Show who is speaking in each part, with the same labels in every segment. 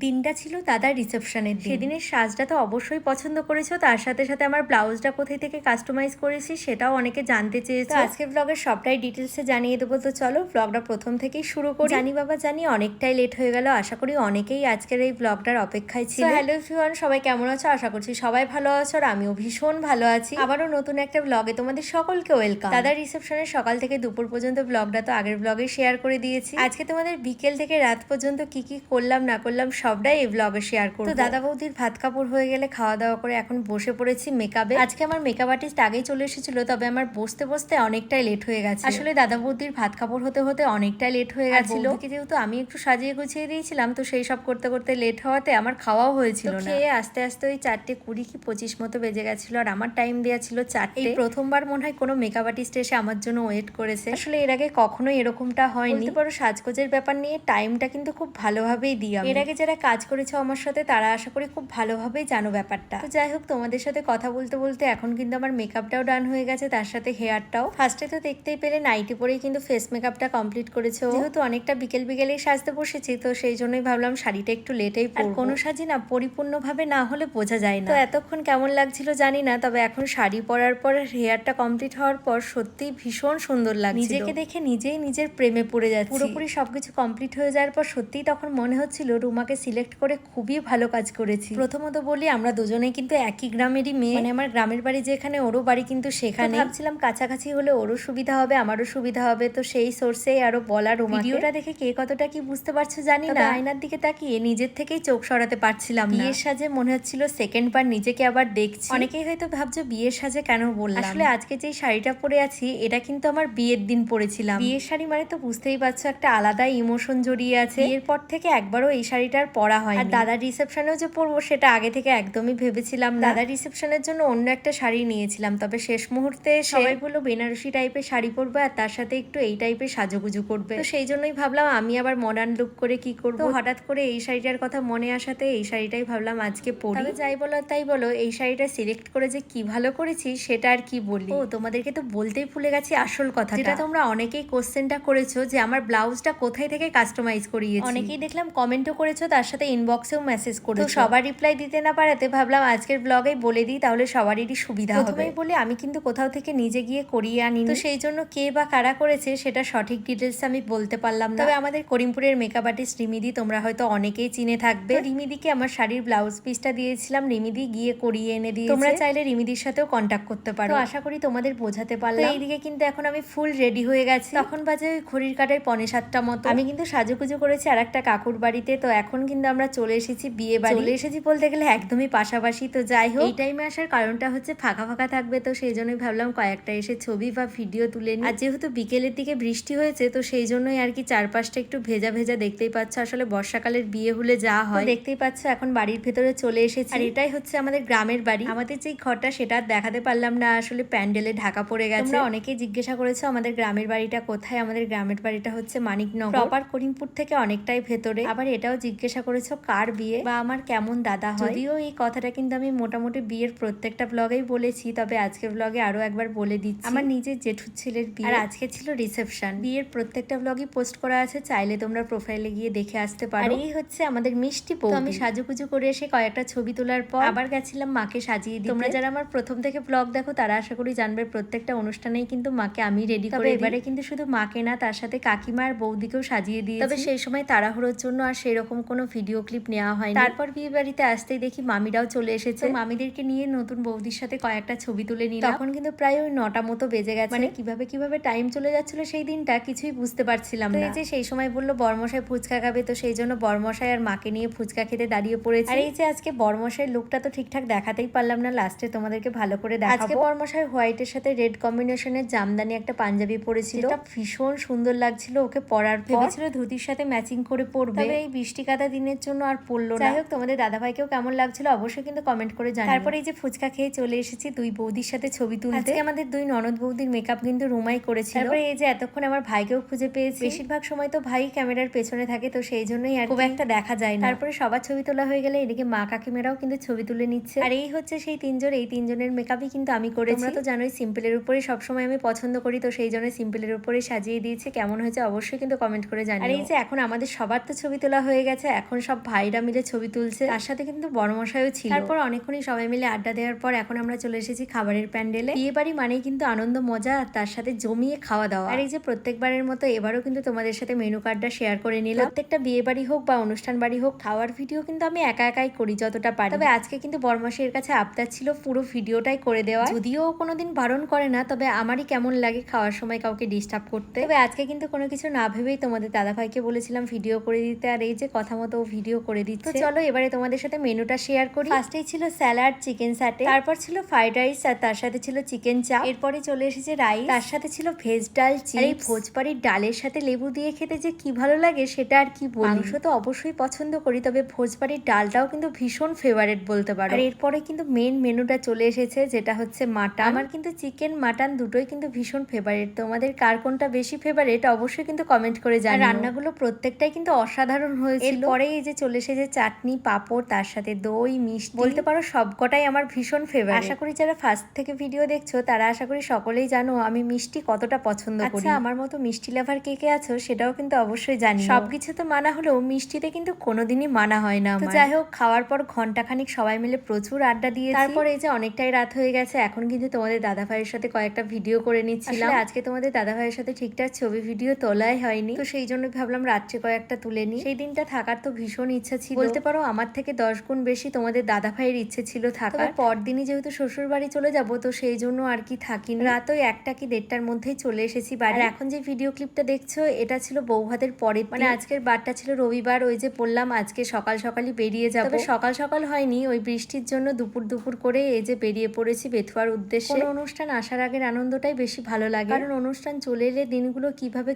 Speaker 1: দিনটা ছিল দাদার রিসেপশনের দিন। সেদিনের সাজটা তো অবশ্যই পছন্দ করেছো, তার সাথে সাথে আমার ব্লাউজটা কোথায় থেকে কাস্টমাইজ করেছি সেটাও অনেকে জানতে চেয়েছে। আজকে ব্লগের সবটাই ডিটেলসে জানিয়ে দেবো। তো চলো ব্লগটা প্রথম থেকেই শুরু করি। জানি বাবা জানি অনেকটাই লেট হয়ে গেল, আশা করি অনেকেই আজকের এই ব্লগটার অপেক্ষায় ছিল। হ্যালো এভরিওয়ান, সবাই কেমন আছো? আশা করছি সবাই ভালো আছো, আর আমিও ভীষণ ভালো আছি। আবারও নতুন একটা ব্লগে তোমাদের সকলকে ওয়েলকাম। দাদার রিসেপশনের সকাল থেকে দুপুর পর্যন্ত ব্লগটা তো আগের ব্লগে শেয়ার করে দিয়েছি। আজকে তোমাদের বিকেল থেকে রাত পর্যন্ত কি কি করলাম না করলাম সবটাই এই ব্লগে শেয়ার করব। তো দাদা বৌদির ভাত কাপড় হয়ে গেলে খাওয়া দাওয়া করে এখন বসে পড়েছি মেকআপে। আজকে আমার মেকআপ আর্টিস্ট আগেই চলে এসেছিল, তবে আমার বসতে বসতে অনেকটাই লেট হয়ে গেছে। আসলে দাদা বৌদির ভাত কাপড় হতে হতে অনেকটাই লেট হয়ে গেছিল। যেহেতু আমি একটু সাজিয়ে গুছিয়ে দিয়েছিলাম, তো সেই সব করতে করতে লেট হওয়াতে আমার খাওয়াও হয়েছিল না। খেয়ে আস্তে আস্তে ওই 4:20 কি 25 মতো বেজে গেছিল, আর আমার টাইম দেওয়া ছিল 4টে। এই প্রথমবার মনে হয় কোনো মেকআপ আর্টিস্ট এসে আমার জন্য ওয়েট করেছে। আসলে এর আগে কখনোই এরকমটা হয়নি। বলতে পারো সাজগোজের ব্যাপার নিয়ে টাইমটা কিন্তু খুব ভালোভাবেই দিই। এর আগে যারা কাজ করেছে আমার সাথে তারা আশা করি খুব ভালোভাবেই জানো ব্যাপারটা। তো যাই হোক, তোমাদের সাথে কথা বলতে বলতে এখন কিন্তু আমার মেকআপটাও ডান হয়ে গেছে, তার সাথে হেয়ারটাও। ফার্স্টে তো দেখতেই পেলে নাইটি পরেই কিন্তু ফেস মেকআপটা কমপ্লিট করেছে। যেহেতু অনেকটা বিকেল বিকেলেই সাজতে বসেছি, তো সেই জন্যই ভাবলাম শাড়িটা একটু লেটেই পরবো। কোনো সাজি না পরিপূর্ণভাবে না হলে বোঝা যায় না। তো এতক্ষণ কেমন লাগছিল জানি না, তবে এখন শাড়ি পরার পর হেয়ারটা কমপ্লিট হওয়ার পর সত্যিই ভীষণ সুন্দর লাগছিল। নিজেকে দেখে নিজেই নিজের প্রেমে পড়ে যাচ্ছি। পুরোপুরি সবকিছু কমপ্লিট হয়ে যাওয়ার পর সত্যিই তখন মনে হচ্ছিল রুমাকে সিলেক্ট করে খুবই ভালো কাজ করেছি। প্রথমত বলি, আমরা দুজনেই কিন্তু একই গ্রামেরই মেয়ে। মানে আমার গ্রামের বাড়ি যেখানে, ওরও বাড়ি কিন্তু সেখানে। ভাবছিলাম কাছাকাছি হলে ওরও সুবিধা হবে আমারও সুবিধা হবে, তো সেই সোর্সেই আরো বলা। ভিডিওটা দেখে কে কতটা কি বুঝতে পারছো জানি না, আয়নার দিকে তাকিয়ে নিজের থেকেই চোখ সরাতে পারছিলাম না। বিয়ের সাজে মনে হচ্ছিল সেকেন্ড বার নিজেকে আবার দেখছি। অনেকেই হয়তো ভাবছো বিয়ের সাজে কেন বললাম। আসলে আজকে যে শাড়িটা পরে আছি এটা কিন্তু আমার বিয়ের দিন পরেছিলাম। বিয়ের শাড়ি মানে তো বুঝতেই পারছো একটা আলাদা ইমোশন জড়িয়ে আছে। বিয়ের পর থেকে একবারও এই শাড়িটার পরা হয়। আর দাদার রিসেপশনেও যে পরবো সেটা আগে থেকে একদমই ভেবেছিলাম না। দাদার রিসেপশনের জন্য অন্য একটা শাড়ি নিয়েছিলাম, তবে শেষ মুহূর্তে সবাই বললো বেনারসি টাইপের শাড়ি পরবে আর তার সাথে একটু এই টাইপের সাজুগুজু করবে। তো সেই জন্যই ভাবলাম আমি আবার মডার্ন লুক করে কি করবো। হঠাৎ করে এই শাড়িটার কথা মনে আসাতে এই শাড়িটাই ভাবলাম আজকে পরি। তবে যাই বলো তাই বলো, এই শাড়িটা সিলেক্ট করে যে কি ভালো করেছি সেটা আর কি বলি। ও তোমাদেরকে তো বলতেই ভুলে গেছি আসল কথা, যেটা তোমরা অনেকেই কোশ্চেনটা করেছো যে আমার ব্লাউজটা কোথায় থেকে কাস্টমাইজ করিয়েছি। অনেকেই দেখলাম কমেন্টও করেছো, তার সাথে ইনবক্সেও মেসেজ করেছো। তো সবার রিপ্লাই দিতে না পারাতে ভাবলাম আজকের ব্লগেই বলে দিই, তাহলে সবারই সুবিধা হবে। প্রথমেই বলি, আমি কিন্তু কোথাও থেকে নিজে গিয়ে করিয়ে আনি, তো সেই জন্য কে বা কারা করেছে সেটা সঠিক ডিটেলস আমি বলতে পারলাম না। তবে আমাদের করিমপুরের মেকআপ আর্টিস্ট রিমিদি তোমরা হয়তো অনেকেই চিনে থাকবে। রিমিদিকে আমার শাড়ির ব্লাউজ পিসটা দিয়েছিলাম, রিমিদি গিয়ে করিয়ে এনে দিয়েছে। তোমরা চাইলে রিমিদির সাথেও কন্ট্যাক্ট করতে পারো। তো আশা করি তোমাদের বোঝাতে পারলাম। এইদিকে কিন্তু এখন আমি ফুল রেডি হয়ে গেছি। তখন বাজে ওই ঘড়ির কাটায় 6:45 মতো। আমি কিন্তু সাজুগুজু করেছি আর একটা কাকুর বাড়িতে। তো এখন কিন্তু আমরা চলে এসেছি বিয়ে বাড়ি। চলে এসেছি বলতে গেলে একদমই পাশাপাশি। তো যাই হোক, এই টাইমে আসার কারণটা হচ্ছে ফাঁকা ফাঁকা থাকবে, তো সেই জন্যই ভাবলাম কয়েকটা এসে ছবি বা ভিডিও তুলে নিই। আর যেহেতু বিকেলের দিকে বৃষ্টি হয়েছে, তো সেই জন্যই আর কি চারপাশটা একটু ভেজা ভেজা। দেখতেই পাচ্ছ আসলে বর্ষাকালের বিয়ে হলে যা হয়। দেখতেই পাচ্ছ এখন বাড়ির ভেতরে চলে এসেছি, আর এটাই হচ্ছে আমাদের গ্রামের বাড়ি। আমাদের যেই ঘরটা সেটা দেখাতে পারলাম না, আসলে প্যান্ডেলে ঢাকা পড়ে গেছে। তোমরা অনেকেই জিজ্ঞাসা করেছো আমাদের গ্রামের বাড়িটা কোথায়। আমাদের গ্রামের বাড়িটা হচ্ছে মানিকনগর, প্রপার করিমপুর থেকে অনেকটাই ভেতরে। আবার এটাও জিজ্ঞাসা করেছো কার বিয়ে বা আমার কেমন দাদা হয়। যদিও এই কথাটা কিন্তু আমি মোটামুটি বিয়ের প্রত্যেকটা ব্লগেই বলেছি, তবে আজকের ব্লগে আরো একবার বলে দিচ্ছি। আমার নিজের জেঠুর ছেলের বিয়ে, আর আজকে ছিল রিসেপশন। বিয়ের প্রত্যেকটা ব্লগই পোস্ট করা আছে, চাইলে তোমরা প্রোফাইলে গিয়ে দেখে আসতে পারো। আর এই হচ্ছে আমাদের মিষ্টি বউ। আমি সাজুগুজু করে এসে কয়েকটা ছবি তোলার পর আবার গেছিলাম মাকে সাজিয়ে দিতে। তোমরা যারা আমার প্রথম থেকে ব্লগ দেখো তারা আশা করি জানবে প্রত্যেকটা অনুষ্ঠানেই কিন্তু মাকে আমি রেডি করে। এবারে কিন্তু শুধু মাকে না, তার সাথে কাকিমা আর বৌদিকেও সাজিয়ে দিয়েছি। তবে সেই সময় তাড়াহুড়োর জন্য আর সেরকম কোনো ভিডিও ক্লিপ নেওয়া হয়নি। তারপর বিয়ে বাড়িতে আসতেই দেখি মামিরাও চলে এসেছে। মামিদেরকে নিয়ে নতুন বৌদির সাথে কয়েকটা ছবি তুলে নিলাম। তখন কিন্তু প্রায় ওই 9টা মতো বেজে গেছে। মানে কিভাবে টাইম চলে যাচ্ছিল সেই দিনটা কিছুই বুঝতে পারছিলাম না। এই যে সেই সময় বললো বরমশাই ফুচকা খাবে, তো সেই জন্য বরমশাই আর মাকে নিয়ে ফুচকা খেতে দাঁড়িয়ে পড়েছে। আর এই যে আজকে বরমশাইয়ের লুকটা তো ঠিকঠাক দেখাতেই পারলাম না, লাস্টে তোমাদেরকে ভালো করে দেখাবো। আজকে বরমশাই হোয়াইটের সাথে রেড কম্বিনেশনের জামদানি একটা পাঞ্জাবি পরেছিল, যেটা ভীষণ সুন্দর লাগছিল ওকে পরার পর। ভেবেছিল ধুতির সাথে ম্যাচিং করে পরবে, তবে এই বৃষ্টি কাদা দিনের জন্য আর পরলো না। যাই হোক, তোমাদের দাদাভাইকেও কেমন লাগছিল অবশ্যই কিন্তু কমেন্ট করে জানাও। তারপরে এই যে ফুচকা খেয়ে চলে এসেছি দুই বৌদির সাথে ছবি তুলতে। আজকে আমাদের দুই ননদ বৌদির মেকআপ কিন্তু রুমাই করেছিল। তারপরে এই যে এতক্ষণ আমার ভাইকেও খুঁজে পেয়েছি। বেশিরভাগ সময় তো ভাই ক্যামেরার পেছনে থাকে, তো সেই জন্যই আর খুব একটা দেখা যায় না। তারপরে সবার ছবি তোলা হয়ে গেলে এদিকে মা কাকিমারাও কিন্তু ছবি তুলে নিচ্ছে। আর এই হচ্ছে সেই তিনজন, এই তিনজনের মেকআপই কিন্তু আমি করেছি। তোমরা তো জানোই সিম্পলের উপরে সবসময় আমি পছন্দ করি, তো সেই জন্য সিম্পলের উপরে সাজিয়ে দিয়েছে। কেমন হয়েছে অবশ্যই কিন্তু কমেন্ট করে জানিও। আর এই যে এখন আমাদের সবার তো ছবি তোলা হয়ে গেছে, এখন এখন সব ভাইরা মিলে ছবি তুলছে, তার সাথে কিন্তু বড়মশাইও ছিল। তারপর অনেকক্ষণই সবাই মিলে আড্ডা দেওয়ার পর এখন আমরা চলে এসেছি খাবারের প্যান্ডেলে। বিয়ে বাড়ি মানেই কিন্তু আনন্দ, মজা আর তার সাথে জমিয়ে খাওয়া দাওয়া। আর এই যে প্রত্যেকবারের মতো এবারও কিন্তু তোমাদের সাথে মেনু কার্ডটা শেয়ার করে নিলাম। প্রত্যেকটা বিয়ে বাড়ি হোক বা অনুষ্ঠান বাড়ি হোক, খাওয়ার ভিডিও কিন্তু আমি একা একাই করি যতটা পারি। তবে আজকে কিন্তু বড়মশাইয়ের কাছে আবদার ছিল পুরো ভিডিওটাই করে দেওয়া। যদিও কোনোদিন বারণ করে না, তবে আমারই কেমন লাগে খাওয়ার সময় কাউকে ডিস্টার্ব করতে। তবে আজকে কিন্তু কোনো কিছু না ভেবেই তোমাদের দাদাভাইকে বলেছিলাম ভিডিও করে দিতে, আর এই যে কথা মতো ভিডিও করে দিচ্ছে। চলো এবারে তোমাদের সাথে মেনুটা শেয়ার করি। ফার্স্টেই ছিল স্যালাড, চিকেন স্যাটে, তারপর ছিল ফ্রাইড রাইস আর তার সাথে ছিল চিকেন চাপ, এরপরে চলে এসেছে রাইস, তার সাথে ছিল ভেজ ডাল, চিপস। এই ভোজবাড়ির ডালের সাথে লেবু দিয়ে খেতে যে কি ভালো লাগে সেটা আর কি বলি। মাংস তো অবশ্যই পছন্দ করি, তবে ভোজবাড়ির ডালটাও কিন্তু ভীষণ ফেভারিট বলতে পারো। আর এরপরে কিন্তু মেন মেনুটা চলে এসেছে, যেটা হচ্ছে মাটন। আমার কিন্তু চিকেন মাটন দুটোই কিন্তু ভীষণ ফেভারিট। তোমাদের কার কোনটা বেশি ফেভারিট অবশ্যই কিন্তু কমেন্ট করে জানিও। রান্নাগুলো প্রত্যেকটাই কিন্তু অসাধারণ হয়েছিল। এরপরে এই যে চলে এসেছে চাটনি, পাঁপড়, তার সাথে দই, মিষ্টি, বলতে পারো সবকটাই আমার ভীষণ ফেভারিট। আশা করি যারা ফার্স্ট থেকে ভিডিও দেখছো তারা আশা করি সকলেই জানো আমি মিষ্টি কতটা পছন্দ করি। আচ্ছা, আমার মতো মিষ্টি লাভার কে কে আছো সেটাও কিন্তু অবশ্যই জানি। সবকিছু তো মানা হলেও মিষ্টিতে কিন্তু কোনোদিনই মানা হয় না। তো যাই হোক, খাওয়ার পর ঘন্টাখানিক সবাই মিলে প্রচুর আড্ডা দিয়েছি। তারপর এই যে অনেকটাই রাত হয়ে গেছে, এখন কিন্তু তোমাদের দাদা ভাইয়ের সাথে কয়েকটা ভিডিও করে নিচ্ছিলাম। আজকে তোমাদের দাদা ভাইয়ের সাথে ঠিকঠাক ছবি ভিডিও তোলাই হয়নি, তো সেই জন্য ভাবলাম রাত্রে কয়েকটা তুলে নি। সেই দিনটা থাকার তো ভীষণ ইচ্ছা ছিল, বলতে পারো আমার থেকে 10 গুণ বেশি তোমাদের দাদা ভাইয়ের ইচ্ছে ছিল থাকার। পরদিনই যেহেতু শ্বশুর বাড়ি চলে যাব, তো সেই জন্য আর কি থাকিনি। রাত ওই 1টা কি 1:30টার মধ্যেই চলে এসেছি বাড়ি। আর এখন যে ভিডিও ক্লিপটা দেখছো এটা ছিল বৌভাতের পরে, মানে আজকের বারটা ছিল রবিবার। ওই যে বললাম আজকে সকাল সকালই বেরিয়ে যাবো। তবে সকাল সকাল হয়নি, ওই বৃষ্টির জন্য দুপুর দুপুর করে এই যে বেরিয়ে পড়েছি বেথুয়ার উদ্দেশ্যে। কোনো অনুষ্ঠান আসার আগের আনন্দটাই বেশি ভালো লাগে, কারণ অনুষ্ঠান চলে এলে দিনগুলো কিভাবে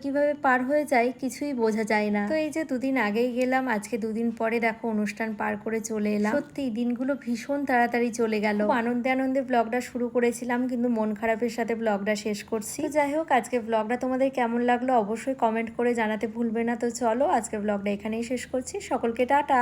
Speaker 1: পার হয়ে যায় কিছুই বোঝা যায় না। তো এই যে দুদিন আগেই গেলাম, আজকে দুদিন পরে দেখো অনুষ্ঠান পার করে চলে এলাম। সত্যি দিনগুলো ভীষণ তাড়াতাড়ি চলে গেল। আনন্দে আনন্দে ব্লগটা শুরু করেছিলাম, কিন্তু মন খারাপের সাথে ব্লগটা শেষ করছি। তো যাই হোক, আজকে ব্লগটা তোমাদের কেমন লাগলো অবশ্যই কমেন্ট করে জানাতে ভুলবে না। তো চলো আজকে ব্লগটা এখানেই শেষ করছি। সকলকে টাটা।